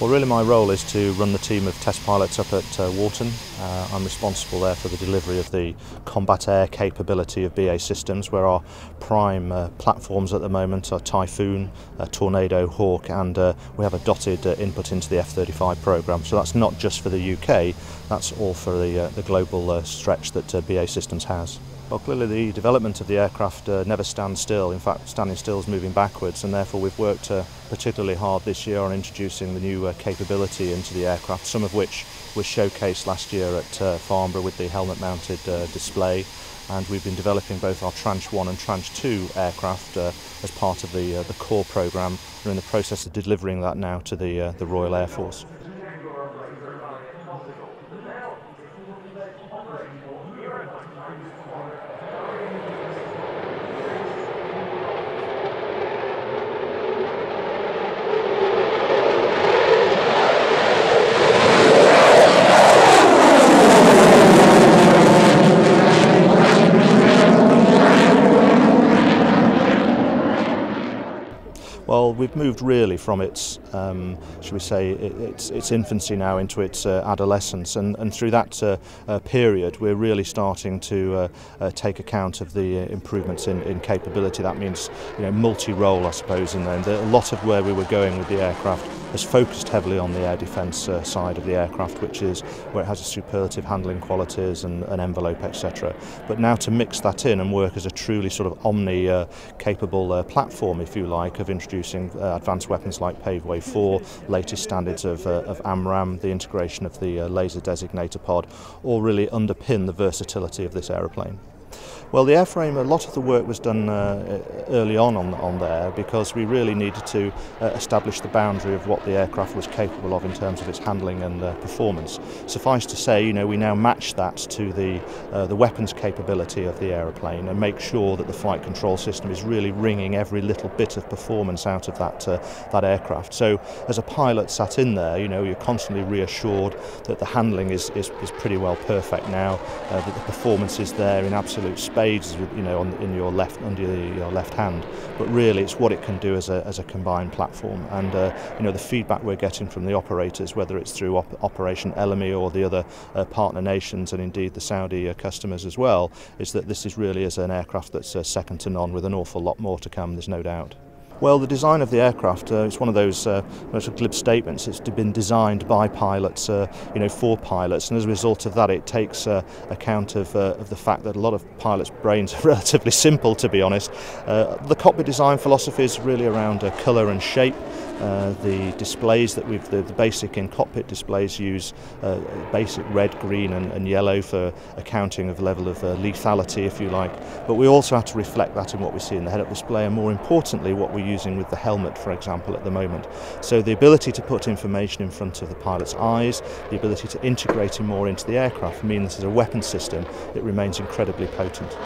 Well, really my role is to run the team of test pilots up at Wharton. I'm responsible there for the delivery of the combat air capability of BAE Systems, where our prime platforms at the moment are Typhoon, Tornado, Hawk, and we have a dotted input into the F-35 programme. So that's not just for the UK, that's all for the global stretch that BAE Systems has. Well, clearly the development of the aircraft never stands still. In fact, standing still is moving backwards, and therefore we've worked particularly hard this year on introducing the new capability into the aircraft, some of which was showcased last year at Farnborough with the helmet-mounted display. And we've been developing both our Tranche 1 and Tranche 2 aircraft as part of the core programme. We're in the process of delivering that now to the Royal Air Force. Well, we've moved really from its, should we say, its infancy now into its adolescence, and through that period we're really starting to take account of the improvements in capability. That means, multi-role, I suppose, in there. And a lot of where we were going with the aircraft has focused heavily on the air defence side of the aircraft, which is where it has a superlative handling qualities and an envelope, etc. But now to mix that in and work as a truly sort of omni-capable platform, if you like, of introducing advanced weapons like Paveway 4, latest standards of AMRAAM, the integration of the laser designator pod, all really underpin the versatility of this aeroplane. Well, the airframe, a lot of the work was done early on there, because we really needed to establish the boundary of what the aircraft was capable of in terms of its handling and performance. Suffice to say, we now match that to the weapons capability of the aeroplane and make sure that the flight control system is really wringing every little bit of performance out of that aircraft. So as a pilot sat in there, you're constantly reassured that the handling is pretty well perfect now, that the performance is there in absolute spades, in your left, under your left hand, but really it's what it can do as a combined platform. And the feedback we're getting from the operators, whether it's through Operation Elemi or the other partner nations, and indeed the Saudi customers as well, is that this is really as an aircraft that's second to none, with an awful lot more to come, there's no doubt. Well, the design of the aircraft, it's one of those glib statements. It's been designed by pilots, for pilots, and as a result of that, it takes account of the fact that a lot of pilots' brains are relatively simple, to be honest. The cockpit design philosophy is really around colour and shape. The displays that the basic in-cockpit displays use basic red, green and yellow for accounting of the level of lethality, if you like. But we also have to reflect that in what we see in the head-up display, and more importantly, what we're using with the helmet, for example, at the moment. So the ability to put information in front of the pilot's eyes, the ability to integrate it more into the aircraft, means as a weapon system it remains incredibly potent.